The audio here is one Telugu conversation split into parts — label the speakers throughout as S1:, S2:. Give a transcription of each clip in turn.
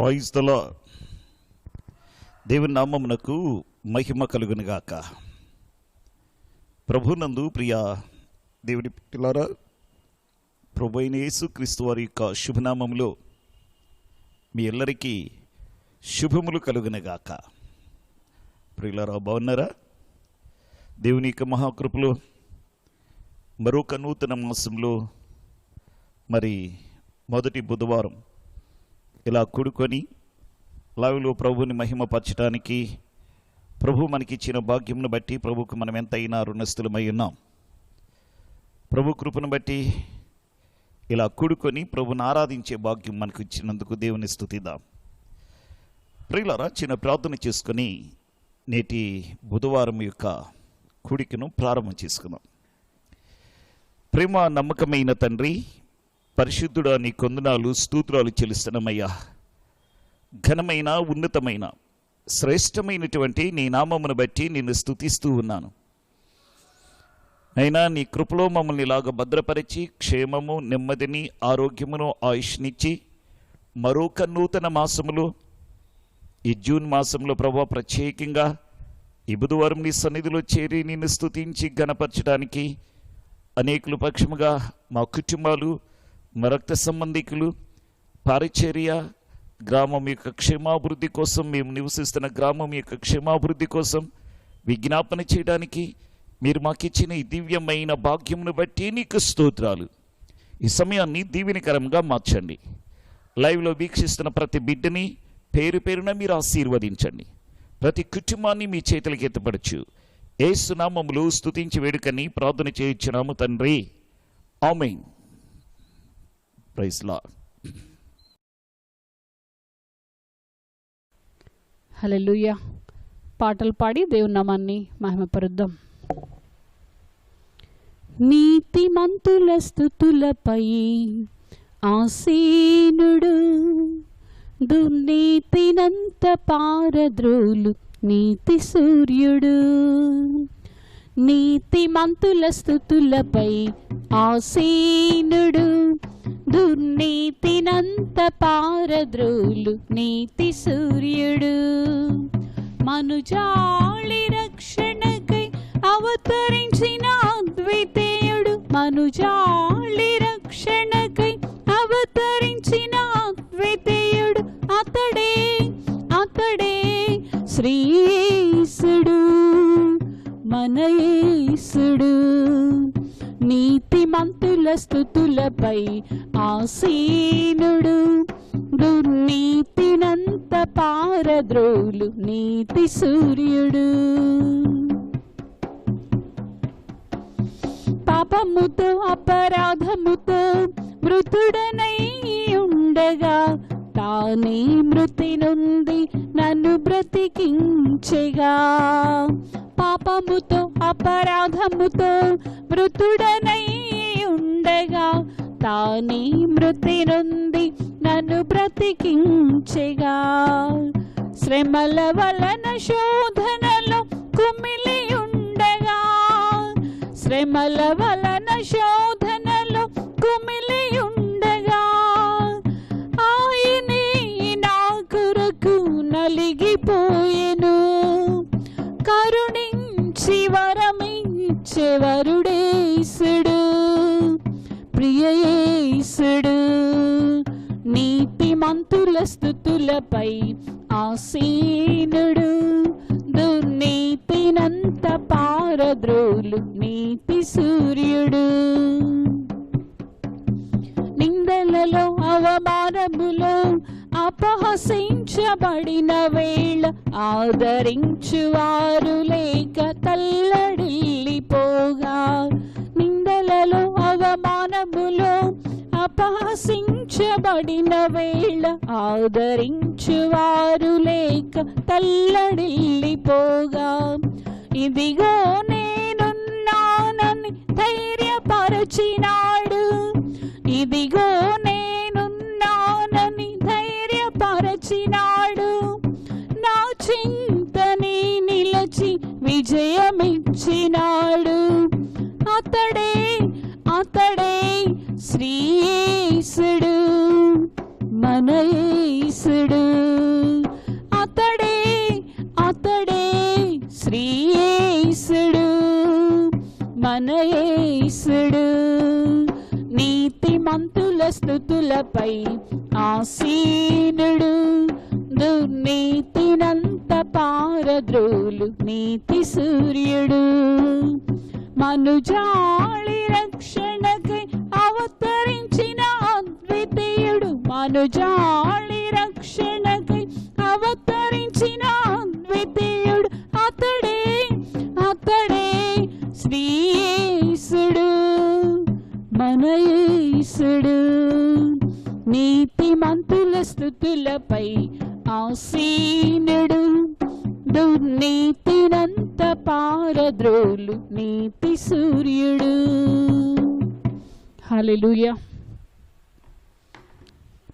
S1: Praise the lord. దేవుని నామమునకు మహిమ కలుగునుగాక. ప్రభునందు ప్రియ దేవుని పిల్లలారా, ప్రభు అయిన యేసుక్రీస్తు వారి యొక్క శుభనామములో మీ అందరికీ శుభములు కలుగునుగాక. ప్రియులారా, బాగున్నారా? దేవుని యొక్క మహాకృపలో మరొక నూతన మాసంలో మరి మొదటి బుధవారం ఇలా కూడుకొని లైవ్లో ప్రభుని మహిమపరచడానికి ప్రభు మనకిచ్చిన భాగ్యంను బట్టి ప్రభుకు మనం ఎంతైనా రుణస్థులమై ఉన్నాం. ప్రభు కృపను బట్టి ఇలా కూడుకొని ప్రభుని ఆరాధించే భాగ్యం మనకు ఇచ్చినందుకు దేవుని స్తుతిద్దాం. ప్రియులారా, చిన్న ప్రార్థన చేసుకొని నేటి బుధవారం యొక్క కూడికను ప్రారంభం చేసుకుందాం. ప్రేమ నమ్మకమైన తండ్రి, పరిశుద్ధుడా, నీ కొందనాలు స్తోత్రాలు చెల్లిస్తున్నామయ్యా. ఘనమైన ఉన్నతమైన శ్రేష్టమైనటువంటి నీ నామమును బట్టి నిన్ను స్తుతిస్తూ ఉన్నాను. అయినా నీ కృపలో మమ్మల్ని ఇలాగ భద్రపరిచి క్షేమము, నెమ్మదిని, ఆరోగ్యమును, ఆయుష్నిచ్చి మరొక నూతన మాసములో ఈ జూన్ మాసంలో ప్రభు ప్రత్యేకంగా ఈ బుధవారం నీ సన్నిధిలో చేరి నిన్ను స్తుతించి ఘనపరచడానికి అనేకుల పక్షముగా మా కుటుంబాలు, మా రక్త సంబంధికులు, పరిచర్య, గ్రామం యొక్క క్షేమాభివృద్ధి కోసం, మేము నివసిస్తున్న గ్రామం యొక్క క్షేమాభివృద్ధి కోసం విజ్ఞాపన చేయడానికి మీరు మాకిచ్చిన ఈ దివ్యమైన భాగ్యమును బట్టి నీకు స్తోత్రాలు. ఈ సమయాన్ని దీవెనకరంగా మార్చండి. లైవ్లో వీక్షిస్తున్న ప్రతి బిడ్డని పేరు పేరున మీరు ఆశీర్వదించండి. ప్రతి కుటుంబాన్ని మీ చేతులకి ఎత్తపడచ్చు. యేసు నామములో స్తుతించి వేడుకని ప్రార్థన చేయించున్నాము తండ్రి, ఆమేన్. Praise lord.
S2: హల్లెలూయా. పాటలు పాడి దేవుని నామాన్ని మహిమపరుద్దాం. నీతిమంతుల స్తుతులపై ఆసీనుడు, దుర్నీతినంత పారద్రోలు నీతి సూర్యుడు. నీతిమంతుల స్తుతులపై ఆసీనుడు, దుర్నీతినంత పారద్రోలు నీతి సూర్యుడు. మనుజాళి రక్షణకై అవతరించిన అద్వితీయుడు, మనుజాళి రక్షణకై అవతరించిన అద్వితీయుడు. అతడే అతడే శ్రీ యేసుడు, మన యేసుడు. నీతిమంతుల స్తుతులపై ఆసీనుడు, దుర్నీతినంత పారద్రోలు నీతి సూర్యుడు. పాపముతో అపరాధముతో మృతుడనై ఉండగా తానే మృతి నుండి నన్ను బ్రతికించెగా. పాపముతో అపరాధముతో మృతుడనై ఉండగా తానే మృతి నుండి నన్ను బ్రతికించెగా. శ్రమల వలన శోధనలో కుమిలి ఉండగా, శ్రమల వలన శోధనలో కుమిలి ఉండగా ఆయనే నా కొరకు నలిగిపోయెను. కరుణించి వరమిచ్చే వరుడేసుడు, ప్రియ యేసుడు. నీతిమంతుల స్తుతులపై ఆసీనుడు, దుర్నీతినంత పారద్రోలు నీతి సూర్యుడు. నిందలలో అవమానములో అపహసించబడిన వేళ ఆదరించువారు లేక తల్లడిల్లిపోగా. నిందలలో అవమానములో అపహసించబడిన వేళ ఆదరించువారు లేక తల్లడిల్లిపోగా. ఇదిగో నేనున్నానని ధైర్యపరచినాడు, ఇదిగో నేనున్నానని ధైర్యపరచినాడు. నా చింతని నిలచి విజయమిచ్చినాడు. అతడే అతడే శ్రీ యేసుడు, మన యేసుడు. మన యేసుడు. నీతిమంతుల స్తుతులపై ఆసీనుడు, దుర్నీతినంత పారద్రోలు నీతి సూర్యుడు. మనుజాళి రక్షణకై అవతరించిన అద్వితీయుడు, మనుజాళి రక్షణకై అవతరించిన అద్వితీయుడు. అతడే అతడే శ్రీ యేసుడు, మన యేసుడు. నీతిమంతుల స్తుతులపై ఆసీనుడు, దుర్నీతినంత పారద్రోలు నీతి సూర్యుడు. హల్లెలూయా.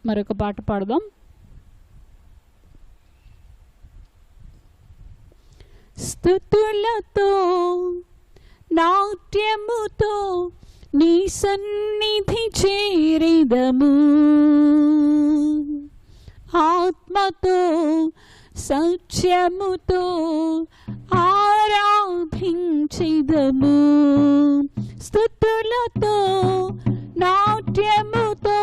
S2: మరొక పాట పాడదాం. స్తుతులతో నాట్యముతో నీ సన్నిధి చేరిదము, ఆత్మతో సత్యముతో ఆరాధించిదము. స్తుతులతో నాట్యముతో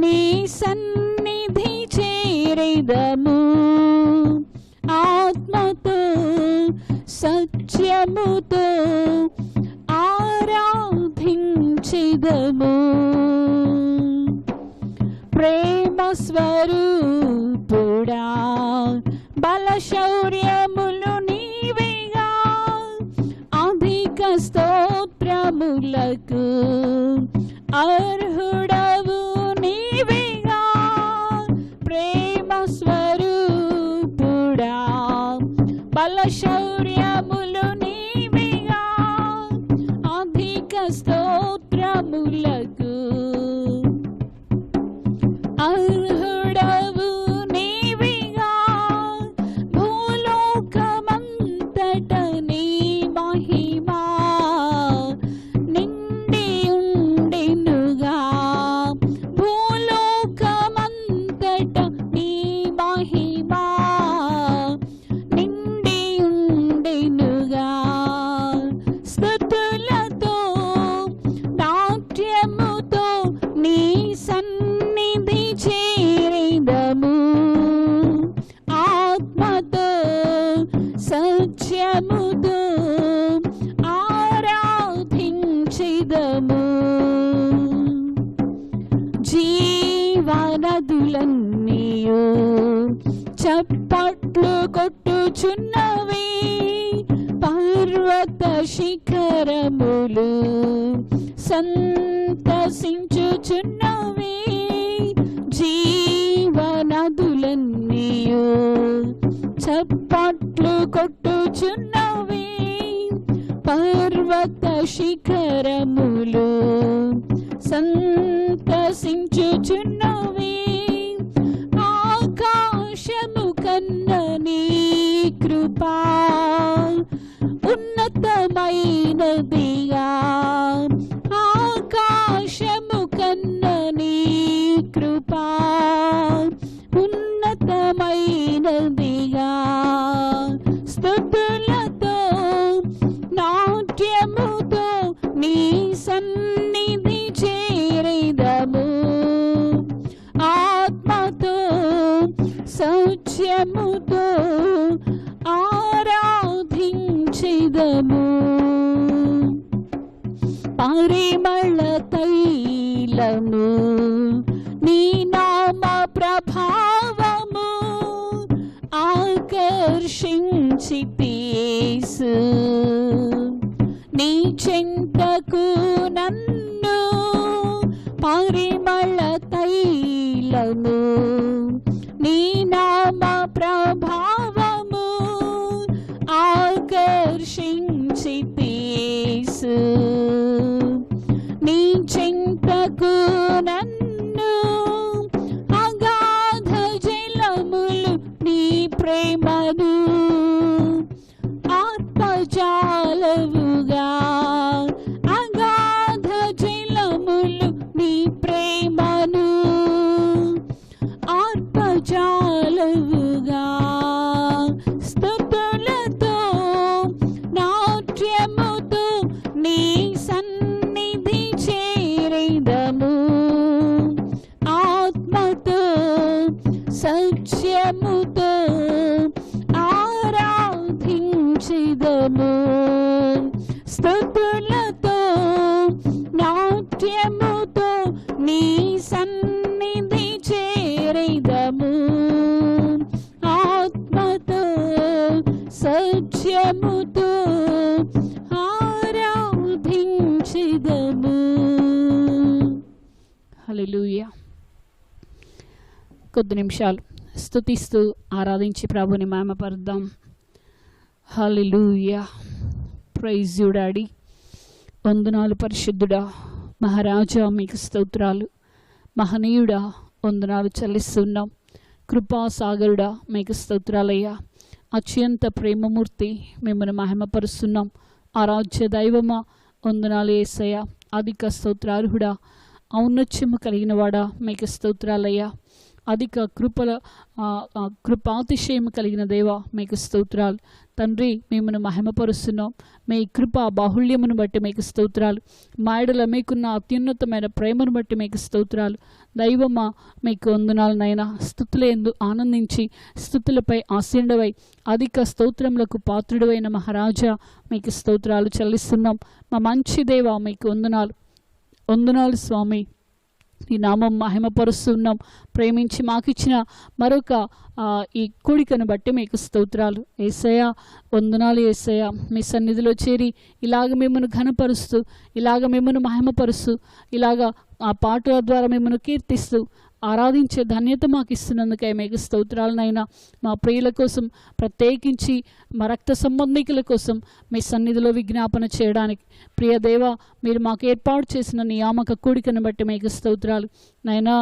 S2: నీ సన్నిధి చేరిదము, ఆత్మతో సత్యముతో ఆరాధించిదము. ప్రేమ స్వరూపుడా బలశౌర్యములు నీవేగా, అధిక స్తోత్రములకు అర్హుడవు నీవేగా. ప్రేమ స్వరూపుడా బలశౌర్యములు నీవేగా, అధిక స్తోత్రములకు అర్హుడవు నీవేగా. భూలోకమంతట నీ మహిమా నిండి ఉండెనుగా, భూలోకమంతట నీ మహిమా నిండి ఉండెనుగా. స్తుతులతో నాట్యముతో నీ సన్నిధి చేరిదము, ఆత్మతో సత్యముతో ఆరాధించిదము. జీవనదులన్నీయు చప్పట్లు కొట్టుచున్నవి, పర్వత శిఖరములు సంతసించుచున్నవి. జీవనదులన్నీయు చప్పట్లు కొట్టుచున్నవి, పర్వత శిఖరములు సంతసించుచున్నవి. ఆకాశము కన్న నీ కృపా ఉన్నతమైనదిగా, ఆకాశము కన్న నీ కృపా ఉన్నతమైనదిగా. స్తుతులతో నాట్యముతో నీ సన్నిధి చేరిదము, ఆత్మతో సత్యముతో ఆరాధించిదము. పరిమళ తైలము నీ నామ ప్రభావము ఆకర్షించితేసు, నీ చెంతకు నన్ను. పరిమళ తైలము నీ నామ ప్రభావము ఆకర్షించితేసు, నీ చెంతకు నన్ను. అగాధ జలములు నీ ప్రేమను ఆత్మజాలవుగా, అగాధ జలములు నీ ప్రేమను ఆత్మజాలవుగా. స్తుతులతో నాట్యముతో నీ సత్యముతో ఆరాధించెదము, స్తుతులతో నాట్యముతో నీ సన్నిధి చేరెదము, ఆత్మతో సత్యముతో ఆరాధించెదము. హల్లెలూయా. కొద్ది నిమిషాలు స్తుతిస్తూ ఆరాధించి ప్రభుని మహిమపరుద్దాం. హల్లెలూయా. Praise you daddy. వందనాలు పరిశుద్ధుడా, మహారాజా మీకు స్తోత్రాలు. మహనీయుడా వందనాలు చెల్లిస్తున్నాం. కృపాసాగరుడా మీకు స్తోత్రాలయ్యా. అత్యంత ప్రేమమూర్తి మిమ్మల్ని మహిమపరుస్తున్నాం. ఆరాధ్య దైవమా వందనాలు యేసయ్యా. అధిక స్తోత్రార్హుడా, ఔన్నత్యము కలిగిన వాడా మీకు స్తోత్రాలయ్యా. అధిక కృపాతిశయము కలిగిన దేవా మీకు స్తోత్రాలు. తండ్రి మిమ్మల్ని మహిమపరుస్తున్నాం. మీ కృపా బాహుళ్యమును బట్టి మీకు స్తోత్రాలు. మాయడల మీకున్న అత్యున్నతమైన ప్రేమను బట్టి మీకు స్తోత్రాలు. దైవమా మీకు వందనాలనైనా. స్తుతులందు ఆనందించి స్తుతులపై ఆసీనుడవై అధిక స్తోత్రములకు పాత్రుడవైన మహారాజా మీకు స్తోత్రాలు చెల్లిస్తున్నాం. మా మంచి దేవా మీకు వందనాలు. వందనాలు స్వామి. ఈ నామం మహిమపరుస్తున్నాం. ప్రేమించి మాకిచ్చిన మరొక ఈ కూడికను బట్టి మీకు స్తోత్రాలు యేసయ్యా. వందనాలు యేసయ్యా. మీ సన్నిధిలో చేరి ఇలాగ మిమ్మల్ని ఘనపరుస్తూ, ఇలాగ మిమ్మల్ని మహిమపరుస్తూ, ఇలాగ ఆ పాటల ద్వారా మిమ్మల్ని కీర్తిస్తూ ఆరాధించే ధన్యత మాకు ఇస్తున్నందుకే మీకు స్తోత్రాలనైనా. మా ప్రియుల కోసం ప్రత్యేకించి మా రక్త సంబంధికుల కోసం మీ సన్నిధిలో విజ్ఞాపన చేయడానికి ప్రియ దేవ మీరు మాకు ఏర్పాటు చేసిన నియామక కూడికను బట్టి మీకు స్తోత్రాలు నైనా.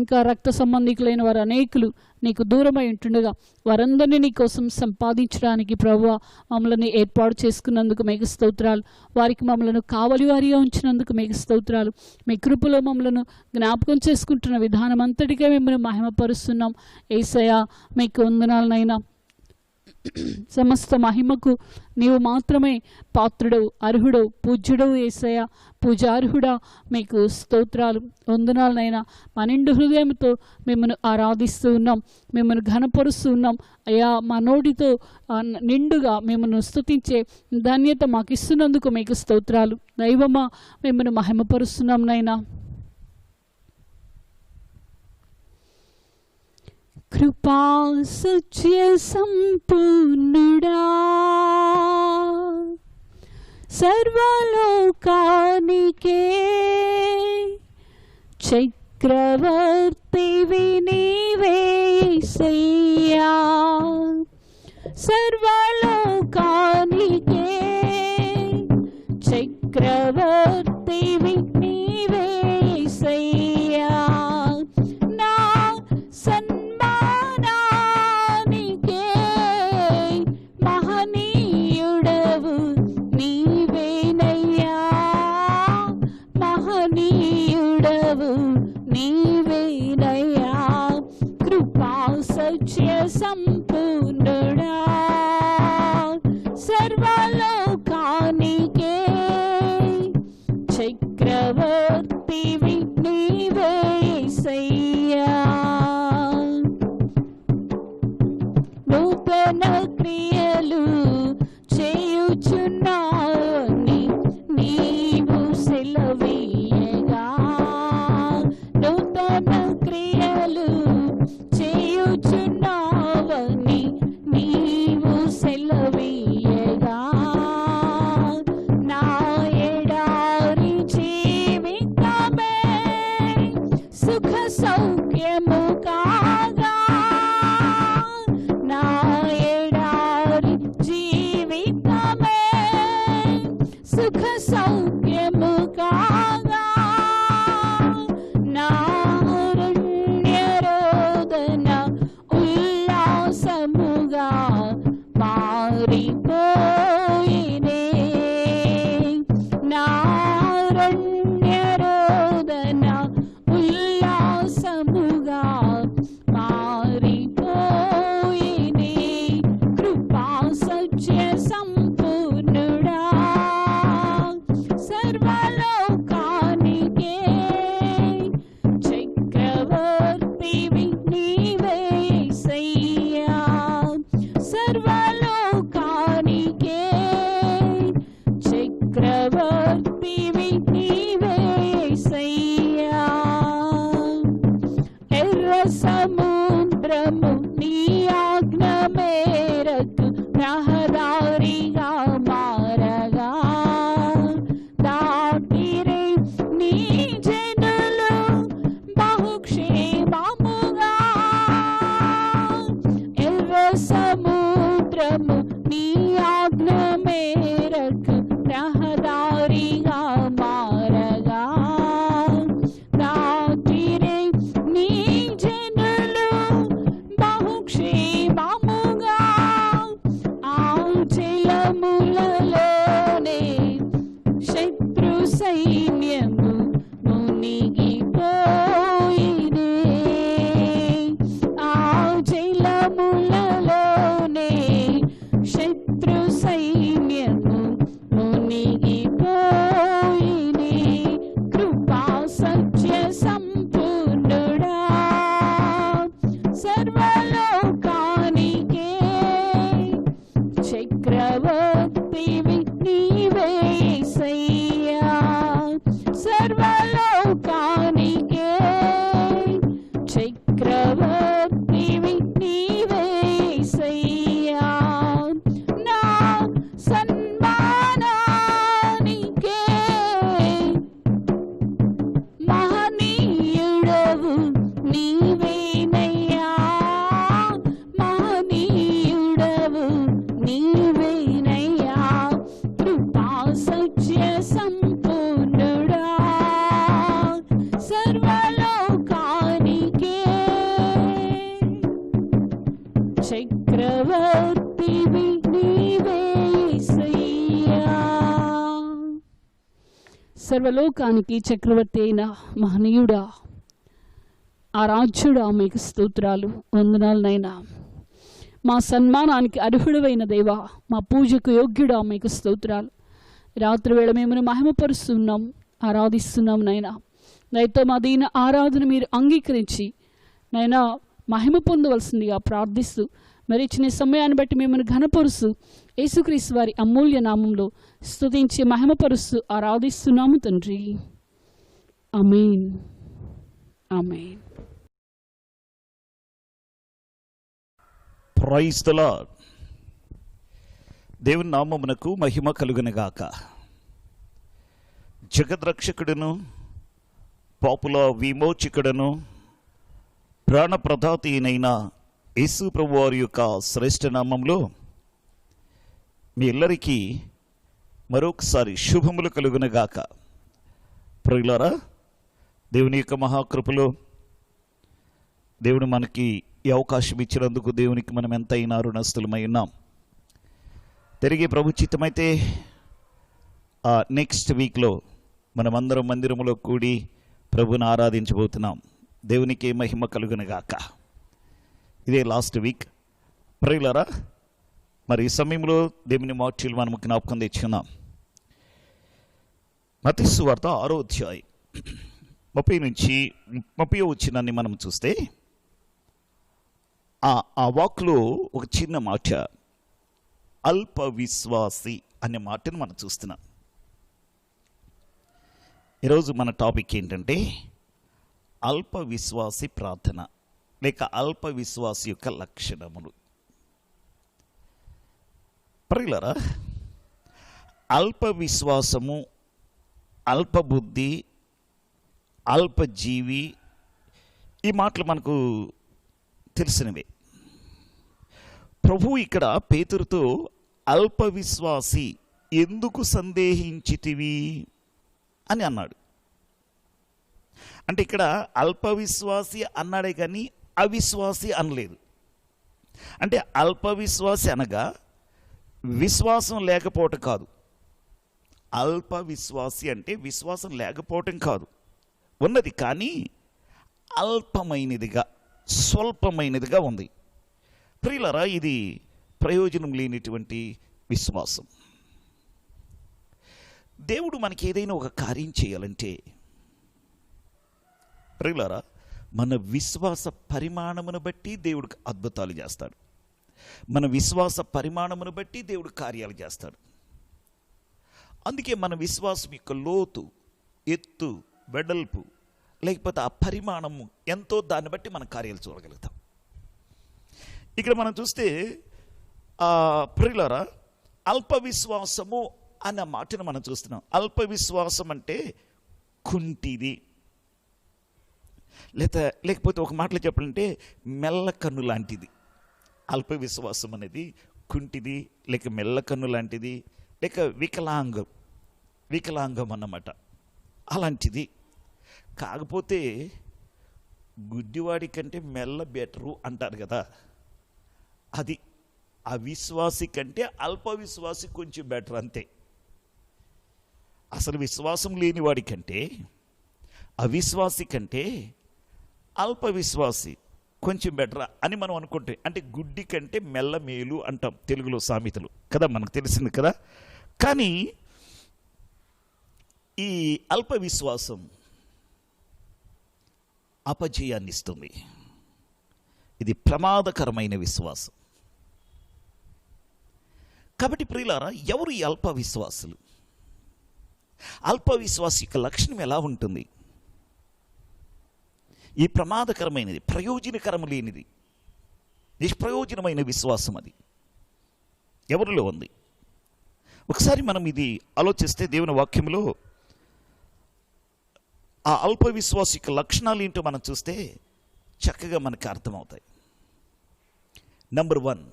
S2: ఇంకా రక్త సంబంధికులైన వారు అనేకులు నీకు దూరమై ఉంటుండగా వారందరినీ నీ కోసం సంపాదించడానికి ప్రభువా మమ్మల్ని ఏర్పాటు చేసుకున్నందుకు మీకు స్తోత్రాలు. వారికి మమ్మల్ని కావలి వారిగా ఉంచినందుకు మీకు స్తోత్రాలు. మీ కృపలో మమ్మల్ని జ్ఞాపకం చేసుకుంటున్న విధానం అంతటికే మిమ్మల్ని మహిమపరుస్తున్నాం యేసయ్యా. మీకు వందనాలనైనా. సమస్త మహిమకు నీవు మాత్రమే పాత్రుడవు, అర్హుడవు, పూజ్యుడవు యేసయ్యా. పూజార్హుడా మీకు స్తోత్రాలు వందనాలనైనా. మా నిండు హృదయంతో మిమ్మల్ని ఆరాధిస్తూ ఉన్నాం, మిమ్మల్ని ఘనపరుస్తూ ఉన్నాం అయ్యా. మా నోటితో నిండుగా మిమ్మల్ని స్తుతించే ధన్యత మాకు ఇస్తున్నందుకు మీకు స్తోత్రాలు. దైవమా మిమ్మల్ని మహిమపరుస్తున్నాం నైనా. కృపా సత్య సంపూర్ణుడా, సర్వలోకానికే చక్రవర్తివి నీవే యేసయ్యా. సర్వలోకానికే చక్రవర్తివి నీవే యేసయ్యా. నా సన్మానానికే మహనీయుడవు నీవేనయ్యా. మహనీయుడవు నీవేనయ్యా. కృపా సత్య సంపూర్ణుడా, సర్వలోకానికే చక్రవర్తివి నీవే యేసయ్యా. నూతన క్రియలు చేయుచున్నావని నీవు సెలవీయగా, నూతన క్రియలు చేయుచున్నావని నీవు సెలవీయగా, నా ఎడారి జీవితమే సుఖ సౌఖ్యము కాగా, నా ఎడారి జీవితమే సుఖ సౌఖ్యము కాగా, నా అరణ్యరోదన ఉల్లాసముగా మారిపోయినే, నా అరణ్యరోదన ఉల్లాసముగా మారిపోయినే. కృపా సత్య సంపూర్ణుడా, సర్వలోకానికే చక్రవర్తివి నీవే సముద్రము నీ ఆజ్ఞ మేరకు రహదారిగా మారగా దాటిరే నీ జనులు బహుక్షేమముగా. ఎర్ర సముద్రము నీ ఆజ్ఞ మేరకు రహదారిగా మారగా దాటిరే నీ జనులు బహుక్షేమముగా. ఆ జలములలోనే శత్రు సైన్యము మునిగిపోయినే. ఆ జలములలోనే శత్రు సైన్యము మునిగిపోయినే. కృపా సత్య సంపూర్ణుడా సర్వలోకానికే చక్రవర్తివి నీవే యేసయ్యా. సర్వలోకానికే చక్రవర్తివి నీవే యేసయ్యా. నా సన్మానానికే మహనీయుడవు నీవేనయ్యా. మహనీయుడవు నీవేనయ్యా. కృపా సత్య సంపూర్ణుడా సర్వలోకానికే చక్రవర్తివి నీవే యేసయ్యా. సర్వలోకానికి చక్రవర్తి అయిన మహనీయుడా, ఆరాధ్యుడా, మీకు స్తోత్రాలు వందనాలనైనా. మా సన్మానానికి అర్హుడవైన దేవా, మా పూజకు యోగ్యుడా, మీకు స్తోత్రాలు. రాత్రి వేళ మేము మహిమపరుస్తున్నాం, ఆరాధిస్తున్నాం నైనా. దయతో మా దీన ఆరాధన మీరు అంగీకరించి నైనా మహిమ పొందవలసిందిగా ప్రార్థిస్తూ మరి ఇచ్చిన సమయాన్ని బట్టి మిమ్మల్ని ఘనపరుస్తూ యేసుక్రీస్తు వారి అమూల్య నామంలో స్తుతించి మహిమపరుస్తూ ఆరాధిస్తున్నాము తండ్రి. Amen, amen.
S1: Praise the lord. దేవుని నామమునకు మహిమ కలుగునుగాక. జగద్రక్షకుడును పాపుల విమోచకుడును ప్రాణప్రదాత అయిన యేసు ప్రభు వారి యొక్క శ్రేష్ఠ నామంలో మీ అందరికీ మరొకసారి శుభములు కలుగునుగాక. ప్రియులారా, దేవుని యొక్క మహాకృపలో దేవుడు మనకి ఈ అవకాశం ఇచ్చినందుకు దేవునికి మనం ఎంతైనా రుణస్థులమై ఉన్నాం. తిరిగి ప్రభు చిత్తమైతే నెక్స్ట్ వీక్లో మనమందరం మందిరంలో కూడి ప్రభుని ఆరాధించబోతున్నాం. దేవునికి మహిమ కలుగునుగాక. ఇదే లాస్ట్ వీక్. ప్రియులారా, మరి ఈ సమయంలో దేవుని వాక్యాలు మనము జ్ఞాపకం తెచ్చుకున్నాం. మత్తయి సువార్త 6వ అధ్యాయం 30 నుంచి 30వ వచనాన్ని మనం చూస్తే ఆ వాక్లో ఒక చిన్న మాట అల్ప విశ్వాసి అనే మాటను మనం చూస్తున్నాం. ఈరోజు మన టాపిక్ ఏంటంటే అల్ప విశ్వాసి ప్రార్థన లేక అల్ప విశ్వాసి యొక్క లక్షణములు. ప్రియులారా, అల్ప విశ్వాసము, అల్ప బుద్ధి, అల్ప జీవి, ఈ మాటలు మనకు తెలిసినవే. ప్రభు ఇక్కడ పేతురుతో అల్ప విశ్వాసి ఎందుకు సందేహించితివి అని అన్నాడు. అంటే ఇక్కడ అల్ప విశ్వాసి అన్నాడే కానీ అవిశ్వాసి అనలేదు. అంటే అల్ప విశ్వాసి అనగా విశ్వాసం లేకపోవటం కాదు. అల్ప విశ్వాసి అంటే విశ్వాసం లేకపోవటం కాదు, ఉన్నది కానీ అల్పమైనదిగా, స్వల్పమైనదిగా ఉంది. ప్రియులారా, ఇది ప్రయోజనం లేనిటువంటి విశ్వాసం. దేవుడు మనకి ఏదైనా ఒక కార్యం చేయాలంటే ప్రియులారా, మన విశ్వాస పరిమాణమును బట్టి దేవుడికి అద్భుతాలు చేస్తాడు. మన విశ్వాస పరిమాణమును బట్టి దేవుడు కార్యాలు చేస్తాడు. అందుకే మన విశ్వాసం యొక్క లోతు, ఎత్తు, వెడల్పు, లేకపోతే ఆ పరిమాణము ఎంతో, దాన్ని బట్టి మన కార్యాలు చూడగలుగుతాం. ఇక్కడ మనం చూస్తే ప్రియులారా, అల్ప విశ్వాసము అన్న మాటను మనం చూస్తున్నాం. అల్ప విశ్వాసం అంటే కుంటిది, లేకపోతే ఒక మాటలో చెప్పాలంటే మెల్లకన్ను లాంటిది. అల్ప విశ్వాసం అనేది కుంటిది, లేక మెల్లకన్ను లాంటిది, లేక వికలాంగం అన్నమాట. అలాంటిది. కాకపోతే గుడ్డివాడి కంటే మెల్ల బెటరు అంటారు కదా, అది అవిశ్వాసి కంటే అల్ప విశ్వాసి కొంచెం బెటర్ అంతే. అసలు విశ్వాసం లేని వాడి కంటే, అవిశ్వాసి కంటే అల్ప విశ్వాసి కొంచెం బెటర్ అని మనం అనుకుంటే, అంటే గుడ్డి కంటే మెల్ల మేలు అంటాం తెలుగులో సామెతలు కదా, మనకు తెలిసింది కదా. కానీ ఈ అల్ప విశ్వాసం అపజయాన్ని ఇస్తుంది. ఇది ప్రమాదకరమైన విశ్వాసం. కాబట్టి ప్రియులారా, ఎవరు ఈ అల్ప విశ్వాసులు? అల్ప విశ్వాసి యొక్క లక్షణం ఎలా ఉంటుంది? ఈ ప్రమాదకరమైనది, ప్రయోజనకరం లేనిది, నిష్ప్రయోజనమైన విశ్వాసం అది ఎవరిలో ఉంది? ఒకసారి మనం ఇది ఆలోచిస్తే దేవుని వాక్యంలో ఆ అల్ప విశ్వాసి యొక్క లక్షణాలు ఏంటో మనం చూస్తే చక్కగా మనకు అర్థమవుతాయి. నంబర్ 1,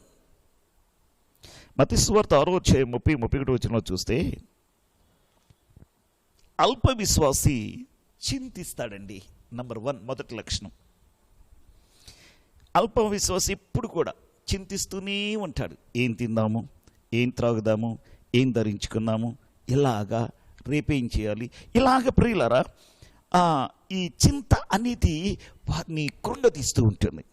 S1: మత్తయి సువార్త 6:30-31 చూస్తే, అల్ప విశ్వాసి చింతిస్తాడండి. నంబర్ 1, మొదటి లక్షణం. అల్ప విశ్వాసి ఎప్పుడు కూడా చింతిస్తూనే ఉంటాడు. ఏం తిందాము, ఏం త్రాగుదాము, ఏం ధరించుకుందాము, ఇలాగా రేపేం చేయాలి, ఇలాగ ప్రియులారా ఈ చింత అనేది వారిని కృంగతీస్తూ ఉంటుంది.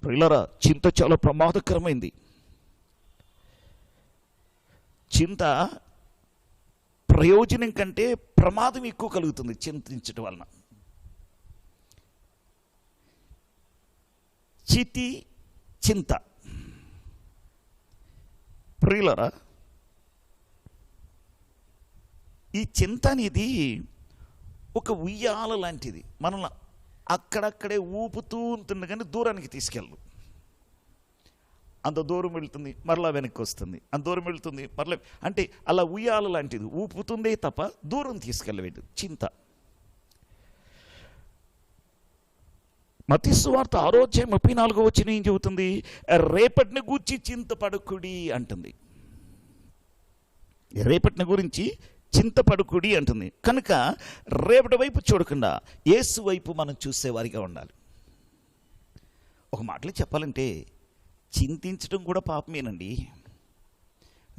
S1: ప్రియులారా, చింత చాలా ప్రమాదకరమైంది. చింత ప్రయోజనం కంటే ప్రమాదం ఎక్కువ కలుగుతుంది చింతించడం వలన. చితి చింత. ప్రియులారా, ఈ చింత అనేది ఒక ఉయ్యాల లాంటిది. మనల్ని అక్కడక్కడే ఊపుతూ ఉంటుంది, కానీ దూరానికి తీసుకెళ్ళదు. అంత దూరం వెళ్తుంది, మరలా వెనక్కి వస్తుంది, అంత దూరం వెళ్తుంది, మరలా, అంటే అలా ఉయ్యాల లాంటిది, ఊపుతుందే తప్ప దూరం తీసుకెళ్ళలేదు చింత. మత్తయి సువార్త 6:34 ఏం చెబుతుంది? రేపటిని గూర్చి చింతపడకుడి అంటుంది. రేపటిని గురించి చింతపడకుడి అంటుంది. కనుక రేపటి వైపు చూడకుండా యేసు వైపు మనం చూసేవారిగా ఉండాలి. ఒక మాటలో చెప్పాలంటే చింతించడం కూడా పాపమేనండి.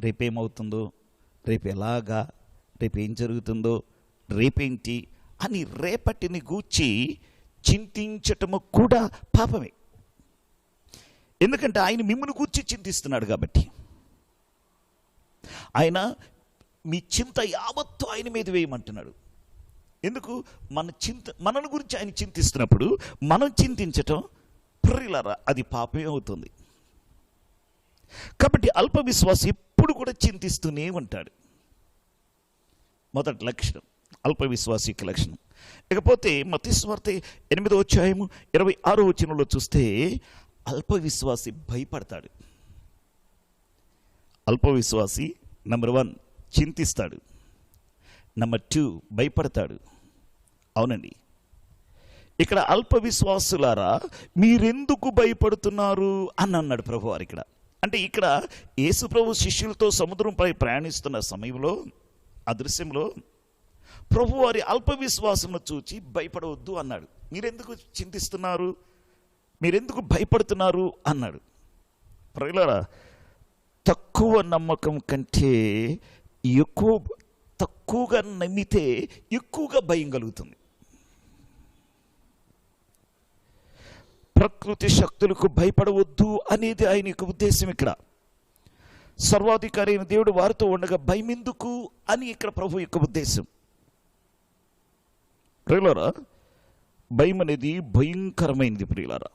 S1: రేపేమవుతుందో, రేపు ఎలాగా, రేపేం జరుగుతుందో, రేపేంటి అని రేపటిని గూర్చి చింతించటము కూడా పాపమే. ఎందుకంటే ఆయన మిమ్మల్ని గూర్చి చింతిస్తున్నాడు కాబట్టి. ఆయన మీ చింత యావత్తు ఆయన మీద వేయమంటున్నాడు. ఎందుకు? మనను గురించి ఆయన చింతిస్తున్నప్పుడు మనం చింతించటం ప్రియులారా అది పాపమే అవుతుంది. కాబట్టి అల్ప విశ్వాసి ఎప్పుడు కూడా చింతిస్తూనే ఉంటాడు. మొదటి లక్షణం అల్ప విశ్వాసి యొక్క లక్షణం. ఇకపోతే మత్తయి సువార్త 8:26 చూస్తే అల్ప విశ్వాసి భయపడతాడు. అల్ప విశ్వాసి నంబర్ 1 చింతిస్తాడు, నంబర్ 2 భయపడతాడు. అవునండి, ఇక్కడ అల్ప విశ్వాసులారా మీరెందుకు భయపడుతున్నారు అని అన్నాడు ప్రభువారు. ఇక్కడ అంటే ఇక్కడ యేసు ప్రభు శిష్యులతో సముద్రంపై ప్రయాణిస్తున్న సమయంలో ఆ దృశ్యంలో ప్రభువారి అల్ప విశ్వాసమును చూచి భయపడవద్దు అన్నాడు. మీరెందుకు చింతిస్తున్నారు, మీరెందుకు భయపడుతున్నారు అన్నాడు. ప్రియులారా, తక్కువ నమ్మకం కంటే తక్కువగా నమ్మితే ఎక్కువగా భయం కలుగుతుంది. ప్రకృతి శక్తులకు భయపడవద్దు అనేది ఆయన యొక్క ఉద్దేశం. ఇక్కడ సర్వాధికారి అయిన దేవుడు వారితో ఉండగా భయం ఎందుకు అని ఇక్కడ ప్రభు యొక్క ఉద్దేశం. ప్రియులారా, భయం అనేది భయంకరమైనది. ప్రియులారా,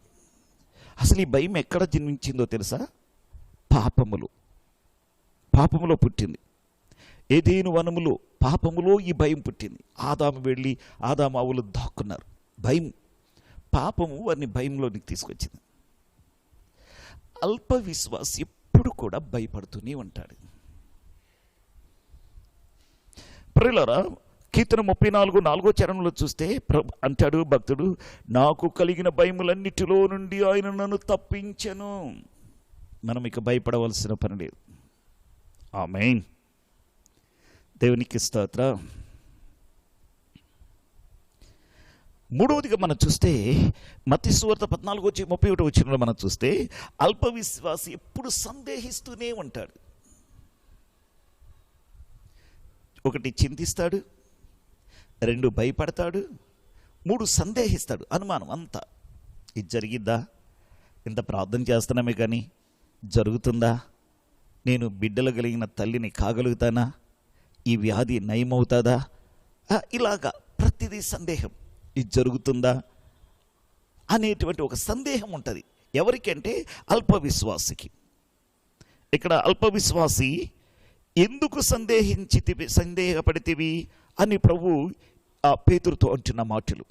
S1: అసలు ఈ భయం ఎక్కడ జన్మించిందో తెలుసా? పాపములో పుట్టింది. ఏదేను వనములో పాపములో ఈ భయం పుట్టింది. ఆదాము అవ్వలు దాక్కున్నారు. భయం, పాపము వారిని భయంలోనికి తీసుకొచ్చింది. అల్ప విశ్వాసి ఎప్పుడు కూడా భయపడుతూనే ఉంటాడు. ప్రియులారా, కీర్తన 34:4 చూస్తే అంటాడు భక్తుడు, నాకు కలిగిన భయములన్నిటిలో నుండి ఆయన నన్ను తప్పించెను. మనం ఇక భయపడవలసిన పని లేదు. ఆమేన్. దేవునికి స్తోత్రం. మూడవదిగా మనం చూస్తే మత్తయి సువార్త 14:31 మనం చూస్తే అల్ప విశ్వాసి ఎప్పుడు సందేహిస్తూనే ఉంటాడు. ఒకటి చింతిస్తాడు, 2 భయపడతాడు, 3 సందేహిస్తాడు. అనుమానం అంతా, ఇది జరిగిద్దా, ఇంత ప్రార్థన చేస్తున్నామే కానీ జరుగుతుందా, నేను బిడ్డలు కలిగిన తల్లిని కాగలుగుతానా, ఈ వ్యాధి నయమవుతుందా, ఇలాగా ప్రతిదీ సందేహం, ఇది జరుగుతుందా అనేటువంటి ఒక సందేహం ఉంటుంది. ఎవరికంటే అల్ప విశ్వాసికి. ఇక్కడ అల్ప విశ్వాసి ఎందుకు సందేహపడితివి అని ప్రభు ఆ పేతురుతో అంటున్న మాటలు.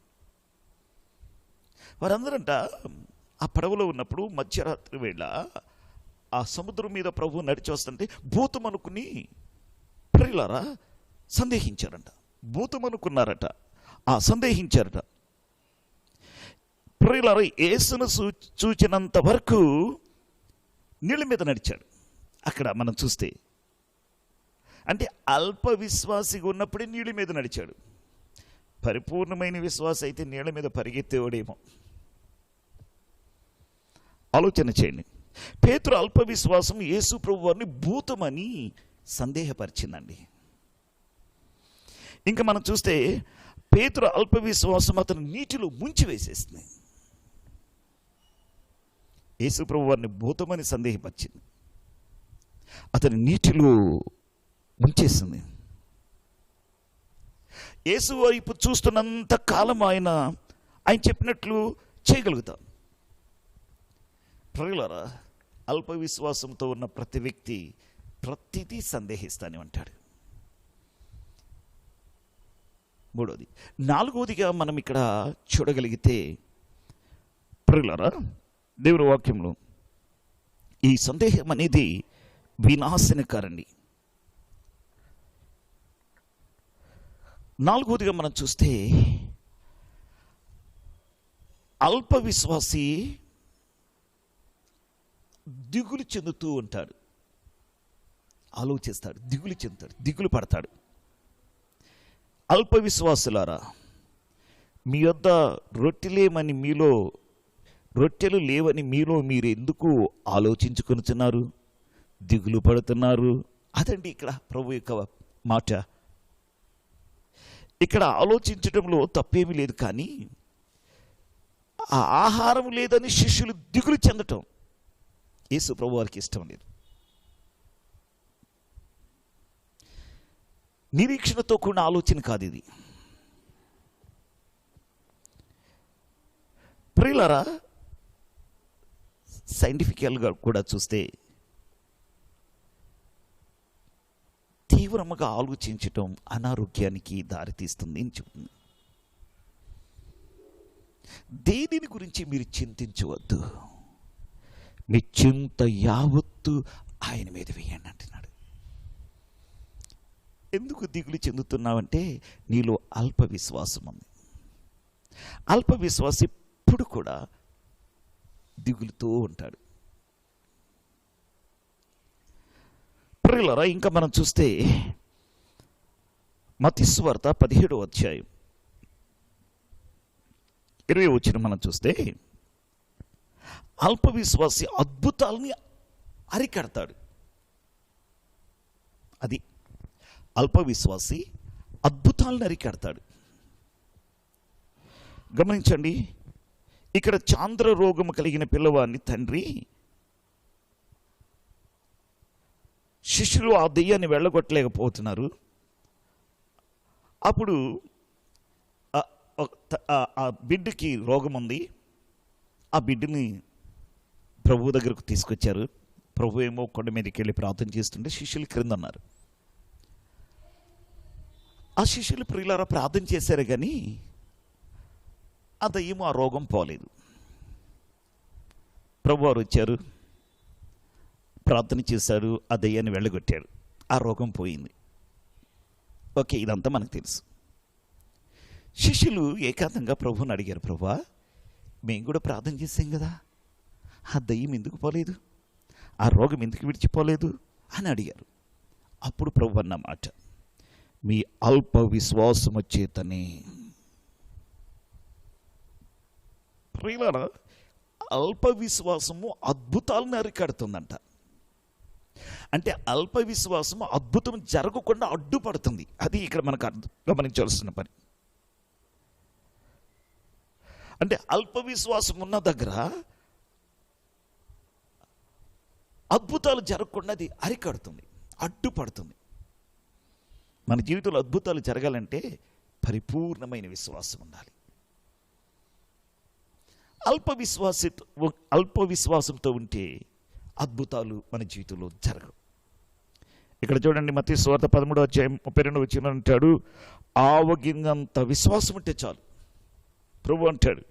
S1: వారందరంట ఆ పడవలో ఉన్నప్పుడు మధ్యరాత్రి వేళ ఆ సముద్రం మీద ప్రభు నడిచి వస్తుంటే భూతం అనుకుని ప్రియులారా సందేహించారంట. భూతం అనుకున్నారట, సందేహించారట. ప్రియులారా, యేసును చూచినంత వరకు నీళ్ళ మీద నడిచాడు. అక్కడ మనం చూస్తే అంటే అల్ప విశ్వాసిగా ఉన్నప్పుడే నీళ్ళ మీద నడిచాడు. పరిపూర్ణమైన విశ్వాసం అయితే నీళ్ళ మీద పరిగెత్తేవాడేమో. ఆలోచన చేయండి. పేతురు అల్ప విశ్వాసం యేసు ప్రభు వారిని భూతమని సందేహపరిచిందండి. ఇంకా మనం చూస్తే పేతురు అల్ప విశ్వాసం అతను నీటిలో ముంచి వేసేస్తుంది. యేసు ప్రభు వారిని భూతమని సందేహపరిచింది, అతని నీటిలో ముంచేసింది. యేసు వైపు చూస్తున్నంత కాలం ఆయన చెప్పినట్లు చేయగలుగుతాం. ప్రియులారా, అల్ప విశ్వాసంతో ఉన్న ప్రతి వ్యక్తి ప్రతిదీ సందేహిస్తానే ఉంటాడు. మూడవది. నాలుగవదిగా మనం ఇక్కడ చూడగలిగితే ప్రియులారా, దేవుని వాక్యంలో ఈ సందేహం అనేది వినాశనకారండి. నాలుగవదిగా మనం చూస్తే అల్ప విశ్వాసి దిగులు చెందుతూ ఉంటాడు, ఆలోచిస్తాడు, దిగులు చెందుతాడు, దిగులు పడతాడు. అల్ప విశ్వాసులారా, మీ వద్ద రొట్టెలు లేవని మీలో మీరు ఎందుకు ఆలోచించుకొనుచున్నారు, దిగులు పడుతున్నారు? అదండి ఇక్కడ ప్రభు యొక్క మాట. ఇక్కడ ఆలోచించడంలో తప్పేమీ లేదు, కానీ ఆ ఆహారం లేదని శిష్యులు దిగులు చెందటం యేసు ప్రభు వారికి ఇష్టం లేదు. నిరీక్షణతో కూడిన ఆలోచన కాదు ఇది. ప్రియులారా, సైంటిఫికల్గా కూడా చూస్తే తీవ్రంగా ఆలోచించటం అనారోగ్యానికి దారితీస్తుంది అని చెప్తుంది. దేనిని గురించి మీరు చింతించవద్దు, మీ చింత యావత్తు ఆయన మీద వేయండి అంటున్నాడు. ఎందుకు దిగులు చెందుతున్నావంటే నీలో అల్ప విశ్వాసం ఉంది. అల్ప విశ్వాసం ఎప్పుడు కూడా దిగులుతూ ఉంటాడు. ప్రియులారా, ఇంకా మనం చూస్తే మత్తయి సువార్త 17వ అధ్యాయం 20వ వచనం మనం చూస్తే అల్ప విశ్వాసి అద్భుతాలని అరికడతాడు. అది అల్ప విశ్వాసి అద్భుతాలను అరికడతాడు. గమనించండి, ఇక్కడ చాంద్ర రోగము కలిగిన పిల్లవాడిని తండ్రి శిష్యులు ఆ దెయ్యాన్ని వెళ్ళగొట్టలేకపోతున్నారు. అప్పుడు ఆ బిడ్డకి రోగం ఉంది. ఆ బిడ్డని ప్రభు దగ్గరకు తీసుకొచ్చారు. ప్రభు ఏమో కొండ మీదకి వెళ్ళి ప్రార్థన చేస్తుంటే శిష్యులు క్రింద ఉన్నారు. ఆ శిష్యులు ప్రియులారా ప్రార్థన చేశారు, కానీ ఆ దయ్యము ఆ రోగం పోలేదు. ప్రభు వారు వచ్చారు, ప్రార్థన చేశాడు, ఆ దయ్యాన్ని వెళ్ళగొట్టాడు, ఆ రోగం పోయింది. ఓకే, ఇదంతా మనకు తెలుసు. శిష్యులు ఏకాంతంగా ప్రభువుని అడిగారు, ప్రభువా మేము కూడా ప్రార్థన చేసాం కదా, ఆ దయ్యం ఎందుకు పోలేదు, ఆ రోగం ఎందుకు విడిచిపోలేదు అని అడిగారు. అప్పుడు ప్రభు అన్న మాట, మీ అల్ప విశ్వాసము చేతనే. ప్రియులారా, అల్ప విశ్వాసము అద్భుతాలను అరికడుతుందంట. అంటే అల్ప విశ్వాసము అద్భుతం జరగకుండా అడ్డుపడుతుంది. అది ఇక్కడ మనకు గమనించాల్సిన పని. అంటే అల్ప విశ్వాసం ఉన్న దగ్గర అద్భుతాలు జరగకుండా అది అరికడుతుంది, అడ్డుపడుతుంది. మన జీవితంలో అద్భుతాలు జరగాలంటే పరిపూర్ణమైన విశ్వాసం ఉండాలి. అల్ప విశ్వాసంతో ఉంటే అద్భుతాలు మన జీవితంలో జరగవు. ఇక్కడ చూడండి, మత్తయి సువార్త 13:32 అంటాడు, ఆవగింజంత విశ్వాసం ఉంటే చాలు. ప్రభు అంటాడు,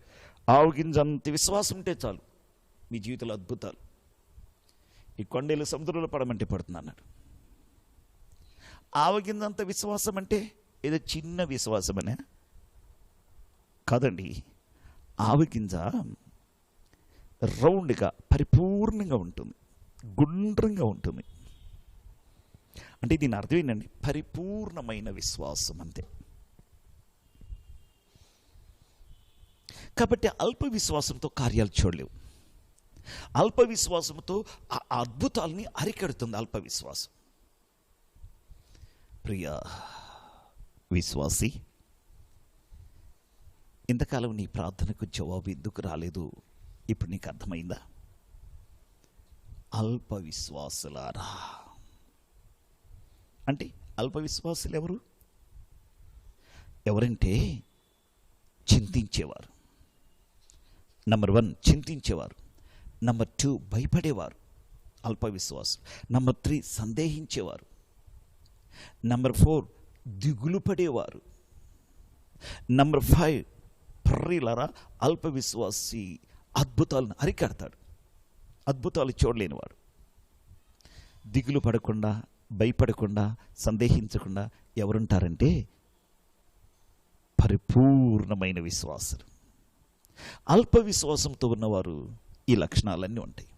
S1: ఆవగింజంత విశ్వాసం ఉంటే చాలు, మీ జీవితంలో అద్భుతాలు. ఈ కొండలు సముద్రంలో పడమంటే పడుతుంది అన్నాడు. ఆవగింజంత విశ్వాసం అంటే ఏదో చిన్న విశ్వాసమనే కాదండి. ఆవగింజ రౌండ్గా పరిపూర్ణంగా ఉంటుంది, గుండ్రంగా ఉంటుంది. అంటే దీని అర్థం ఏంటండి? పరిపూర్ణమైన విశ్వాసం అంతే. కాబట్టి అల్ప విశ్వాసంతో కార్యాలు చూడలేవు. అల్ప విశ్వాసంతో ఆ అద్భుతాలని అరికడుతుంది అల్ప విశ్వాసం. ప్రియ విశ్వాసి, ఇంతకాలం నీ ప్రార్థనకు జవాబు ఎందుకు రాలేదు? ఇప్పుడు నీకు అర్థమైందా? అల్ప విశ్వాసులారా అంటే అల్ప విశ్వాసులు ఎవరంటే చింతించేవారు. నంబర్ 1 చింతించేవారు. నంబర్ 2 భయపడేవారు, అల్ప విశ్వాసం. నంబర్ 3 సందేహించేవారు. నంబర్ 4 దిగులు పడేవారు. నంబర్ 5 ప్రియులారా, అల్ప విశ్వాసి అద్భుతాలను అరికడతాడు. అద్భుతాలు చూడలేనివాడు. దిగులు పడకుండా, భయపడకుండా, సందేహించకుండా ఎవరుంటారంటే పరిపూర్ణమైన విశ్వాసులు. అల్ప విశ్వాసంతో ఉన్నవారు ఈ లక్షణాలన్నీ ఉంటాయి.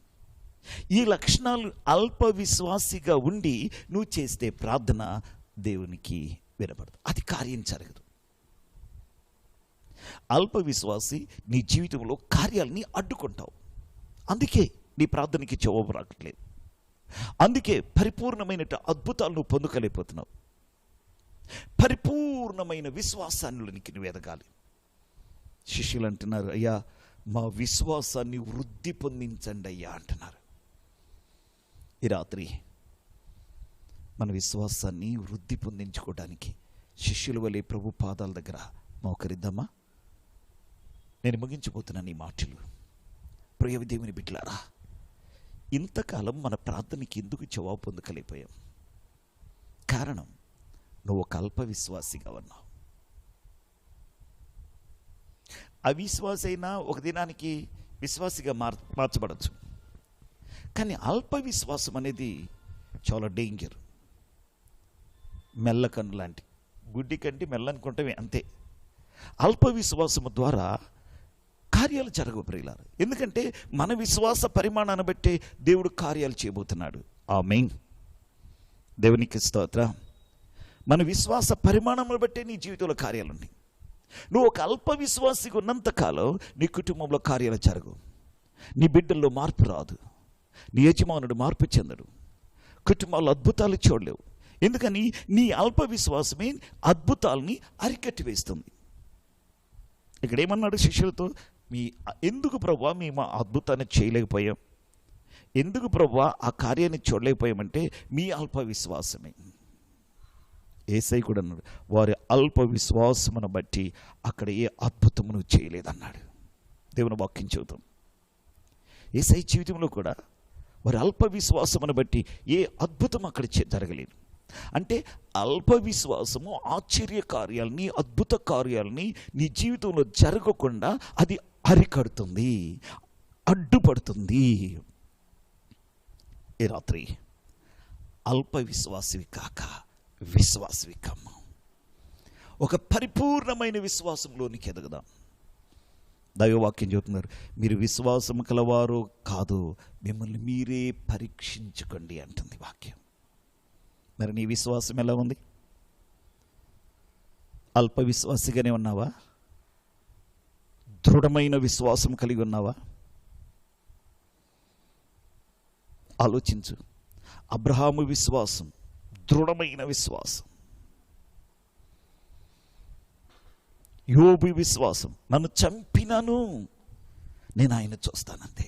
S1: ఈ లక్షణాలు అల్ప విశ్వాసిగా ఉండి నువ్వు చేస్తే ప్రార్థన దేవునికి వినపడదు, అది కార్యం జరగదు. అల్ప విశ్వాసి నీ జీవితంలో కార్యాలని అడ్డుకుంటావు. అందుకే నీ ప్రార్థనకి జవాబు రావట్లేదు. అందుకే పరిపూర్ణమైన అద్భుతాలు నువ్వు పొందుకోలేకపోతున్నావు. పరిపూర్ణమైన విశ్వాసానికి నువ్వు ఎదగాలి. శిష్యులు అంటున్నారు, అయ్యా మా విశ్వాసాన్ని వృద్ధి పొందించండి అయ్యా అంటున్నారు. ఈ రాత్రి మన విశ్వాసాన్ని వృద్ధి పొందించుకోవడానికి శిష్యుల వలె ప్రభు పాదాల దగ్గర మోకరిద్దామా? నేను ముగించబోతున్నాను ఈ మాటలు. ప్రియ దేవుని బిడ్డలారా, ఇంతకాలం మన ప్రార్థనకి ఎందుకు జవాబు పొందకలేకపోయాం? కారణం, నువ్వు ఒక అల్ప విశ్వాసిగా ఉన్నావు. అవిశ్వాసి అయినా ఒక దినానికి విశ్వాసిగా మార్చబడచ్చు. కానీ అల్ప విశ్వాసం అనేది చాలా డేంజర్. మెల్లకన్ను లాంటి, గుడ్డి కంటి మెల్లనుకుంటే అంతే. అల్ప విశ్వాసము ద్వారా కార్యాలు జరగవు ప్రియులారా. ఎందుకంటే మన విశ్వాస పరిమాణాన్ని బట్టి దేవుడు కార్యాలు చేయబోతున్నాడు. ఆమేన్. దేవునికి స్తోత్రం. మన విశ్వాస పరిమాణాన్ని బట్టే నీ జీవితంలో కార్యాలు ఉన్నాయి. నువ్వు ఒక అల్ప విశ్వాసిగా ఉన్నంతకాలం నీ కుటుంబంలో కార్యాలు జరగవు, నీ బిడ్డల్లో మార్పు రాదు, నీ యజమానుడు మార్పు చెందడు, కుటుంబాల్లో అద్భుతాలు చూడలేవు. ఎందుకని? నీ అల్ప విశ్వాసమే అద్భుతాలని అరికట్టి వేస్తుంది. ఇక్కడ ఏమన్నాడు శిష్యులతో? ఎందుకు ప్రభువా మేము ఆ అద్భుతాన్ని చేయలేకపోయాం, ఎందుకు ప్రభువా ఆ కార్యాన్ని చూడలేకపోయామంటే మీ అల్ప విశ్వాసమే. యేసయ్య కూడా అన్నాడు, వారి అల్ప విశ్వాసమును బట్టి అక్కడ ఏ అద్భుతమును చేయలేదన్నాడు. దేవుని వాక్యం చెబుతాం. యేసయ్య జీవితంలో కూడా వారి అల్ప విశ్వాసమును బట్టి ఏ అద్భుతం అక్కడ జరగలేదు. అంటే అల్ప విశ్వాసము ఆశ్చర్య కార్యాలని, అద్భుత కార్యాలని నీ జీవితంలో జరగకుండా అది అరికడుతుంది, అడ్డుపడుతుంది. ఈ రాత్రి అల్ప విశ్వాసివి కాక విశ్వాసివి కమ్మ. ఒక పరిపూర్ణమైన విశ్వాసంలోనికి ఎదగదాం. దైవవాక్యం చెబుతున్నారు, మీరు విశ్వాసం కలవారు కాదు, మిమ్మల్ని మీరే పరీక్షించుకోండి అంటుంది వాక్యం. మరి నీ విశ్వాసం ఎలా ఉంది? అల్ప విశ్వాసిగానే ఉన్నావా? దృఢమైన విశ్వాసం కలిగి ఉన్నావా? ఆలోచించు. అబ్రహాము విశ్వాసం దృఢమైన విశ్వాసం. యోబు విశ్వాసం, నన్ను చంపినాను నేను ఆయన చూస్తానంతే.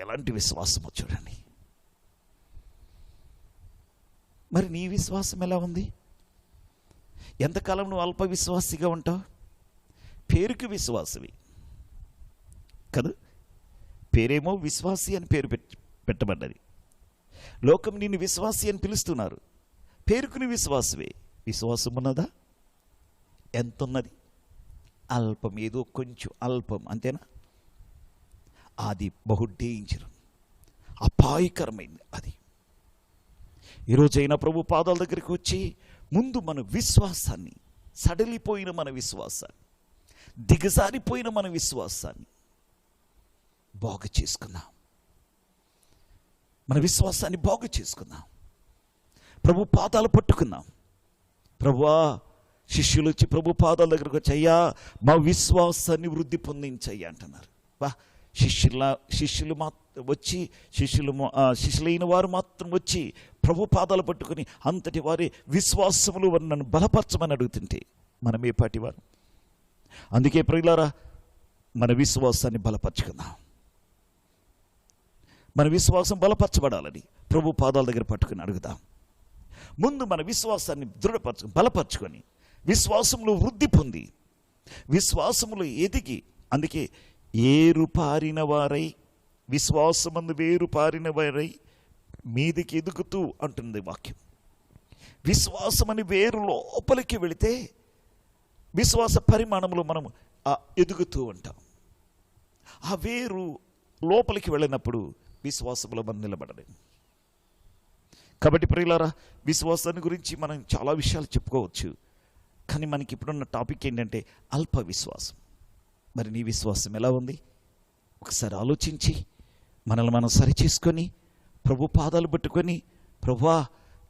S1: ఎలాంటి విశ్వాసమో చూడండి. మరి నీ విశ్వాసం ఎలా ఉంది? ఎంతకాలం నువ్వు అల్ప విశ్వాసిగా ఉంటావు? పేరుకి విశ్వాసివి కదా, పేరేమో విశ్వాసి అని పేరు పెట్టబడ్డది. లోకం నిన్ను విశ్వాసి అని పిలుస్తున్నారు, పేరుకుని విశ్వాసవే. విశ్వాసం ఉన్నదా? ఎంత ఉన్నది? అల్పం, ఏదో కొంచెం అల్పం, అంతేనా? అది బహు డేంజర్, అపాయకరమైంది అది. ఈరోజైనా ప్రభు పాదాల దగ్గరికి వచ్చి ముందు మన విశ్వాసాన్ని, సడలిపోయిన మన విశ్వాసాన్ని, దిగజారిపోయిన మన విశ్వాసాన్ని బాగు చేసుకుందాం. మన విశ్వాసాన్ని బాగు చేసుకుందాం. ప్రభు పాదాలు పట్టుకుందాం. ప్రభువా, శిష్యులు వచ్చి ప్రభు పాదాల దగ్గరకు వచ్చి, అయ్యా మా విశ్వాసాన్ని వృద్ధి పొందించయ్యా అంటున్నారు. శిష్యులు వచ్చి శిష్యులైన వారు మాత్రం వచ్చి ప్రభు పాదాలు పట్టుకుని అంతటి వారి విశ్వాసములు నన్ను బలపరచమని అడుగుతుంటే మనం ఏ పాటి వారు? అందుకే ప్రియులారా, మన విశ్వాసాన్ని బలపరచుకుందాం. మన విశ్వాసం బలపరచబడాలని ప్రభు పాదాల దగ్గర పట్టుకుని అడుగుదాం. ముందు మన విశ్వాసాన్ని బలపరచుకొని విశ్వాసంలో వృద్ధి పొంది విశ్వాసములో ఎదిగి, అందుకే ఏరుపారిన వారై, విశ్వాసమందు వేరు పారిన వారై మీదికి ఎదుగుతూ అంటుంది వాక్యం. విశ్వాసమని వేరు లోపలికి వెళితే విశ్వాస పరిమాణంలో మనం ఎదుగుతూ ఉంటాం. ఆ వేరు లోపలికి వెళ్ళినప్పుడు విశ్వాసంలో మనం నిలబడలేము. కాబట్టి ప్రియులారా, విశ్వాసాన్ని గురించి మనం చాలా విషయాలు చెప్పుకోవచ్చు. కానీ మనకి ఇప్పుడున్న టాపిక్ ఏంటంటే అల్ప విశ్వాసం. మరి నీ విశ్వాసం ఎలా ఉంది? ఒకసారి ఆలోచించి మనల్ని మనం సరిచేసుకొని ప్రభు పాదాలు పట్టుకొని, ప్రభువా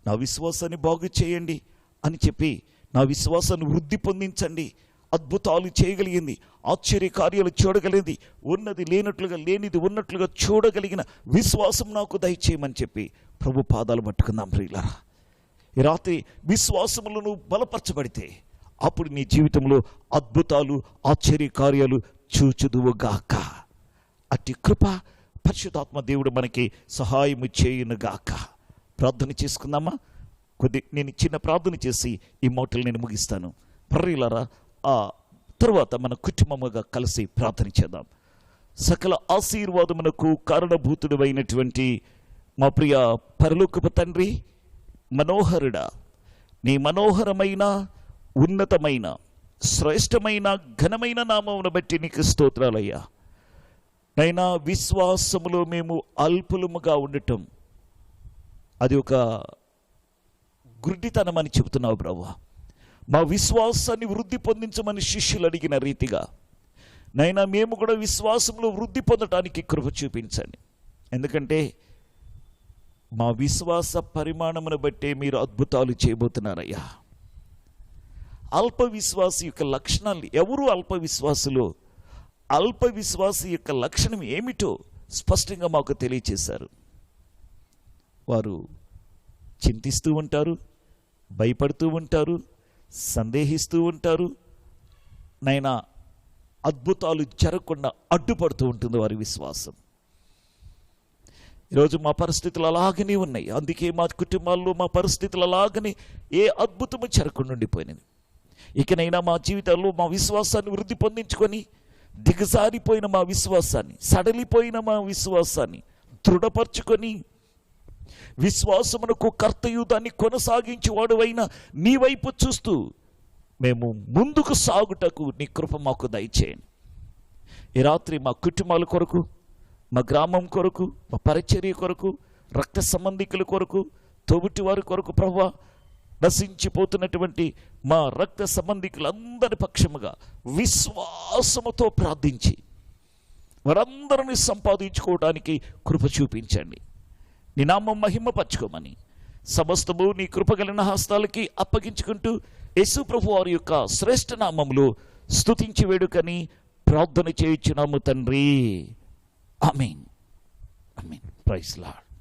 S1: నా విశ్వాసాన్ని బాగు చేయండి అని చెప్పి, నా విశ్వాసాన్ని వృద్ధి పొందించండి, అద్భుతాలు చేయగలిగింది, ఆశ్చర్య కార్యాలు చూడగలిగింది, ఉన్నది లేనట్లుగా లేనిది ఉన్నట్లుగా చూడగలిగిన విశ్వాసం నాకు దయచేయమని చెప్పి ప్రభు పాదాలు పట్టుకుందాం. ప్రియులారా, ఈ రాత్రి విశ్వాసములో నువ్వు బలపరచబడితే అప్పుడు నీ జీవితంలో అద్భుతాలు ఆశ్చర్య కార్యాలు చూచుదువుగాక. అట్టి కృప పరిశుద్ధాత్మ దేవుడు మనకి సహాయము చేయునుగాక. ప్రార్థన చేసుకుందామా? నేను చిన్న ప్రార్థన చేసి ఈ మాటలు నేను ముగిస్తాను. ప్రియులారా, ఆ తర్వాత మన కుటుంబముగా కలిసి ప్రార్థన చేద్దాం. సకల ఆశీర్వాదమునకు కారణభూతుడు అయినటువంటి మా ప్రియ పరలోకపు తండ్రి, మనోహరుడా, నీ మనోహరమైన ఉన్నతమైన శ్రేష్టమైన ఘనమైన నామమును బట్టి నీకు స్తోత్రాలయ్యా. నైనా విశ్వాసములో మేము అల్పులముగా ఉండటం అది ఒక గుడ్డితనం అని చెబుతున్నావు ప్రభువా. మా విశ్వాసాన్ని వృద్ధి పొందించమని శిష్యులు అడిగిన రీతిగా నైనా మేము కూడా విశ్వాసంలో వృద్ధి పొందటానికి కృప చూపించండి. ఎందుకంటే మా విశ్వాస పరిమాణమును బట్టే మీరు అద్భుతాలు చేయబోతున్నారయ్యా. అల్ప విశ్వాసి యొక్క లక్షణాలు ఎవరు? అల్ప విశ్వాసులు. అల్ప విశ్వాసి యొక్క లక్షణం ఏమిటో స్పష్టంగా మాకు తెలియచేశారు. వారు చింతిస్తూ ఉంటారు, భయపడుతూ ఉంటారు, సందేహిస్తూ ఉంటారు. నైనా అద్భుతాలు జరగకుండా అడ్డుపడుతూ ఉంటుంది వారి విశ్వాసం. ఈరోజు మా పరిస్థితులు అలాగనే ఉన్నాయి. అందుకే మా కుటుంబాల్లో మా పరిస్థితులు అలాగనే ఏ అద్భుతము జరగకుండా ఉండిపోయినది. ఇకనైనా మా జీవితాల్లో మా విశ్వాసాన్ని వృద్ధి పొందించుకొని దిగజారిపోయిన మా విశ్వాసాన్ని, సడలిపోయిన మా విశ్వాసాన్ని దృఢపరచుకొని విశ్వాసమునకు కర్తయు దాన్ని కొనసాగించేవాడు అయిన నీ వైపు చూస్తూ మేము ముందుకు సాగుటకు నీ కృప మాకు దయచేయండి. ఈ రాత్రి మా కుటుంబాల కొరకు, మా గ్రామం కొరకు, మా పరిచర్య కొరకు, రక్త సంబంధికుల కొరకు, తోబుట్టి వారి కొరకు ప్రభువా, నశించిపోతున్నటువంటి మా రక్త సంబంధికులందరి పక్షముగా విశ్వాసముతో ప్రార్థించి వారందరినీ సంపాదించుకోవడానికి కృప చూపించండి. నీ నామం మహిమపరచుకోమని సమస్తము నీ కృపగలిగిన హస్తాలకి అప్పగించుకుంటూ యేసు ప్రభు వారి యొక్క శ్రేష్ఠ నామములో స్తుతించి వేడుకని ప్రార్థన చేయుచున్నాము తండ్రి. ఆమేన్. ఆమేన్. Praise lord.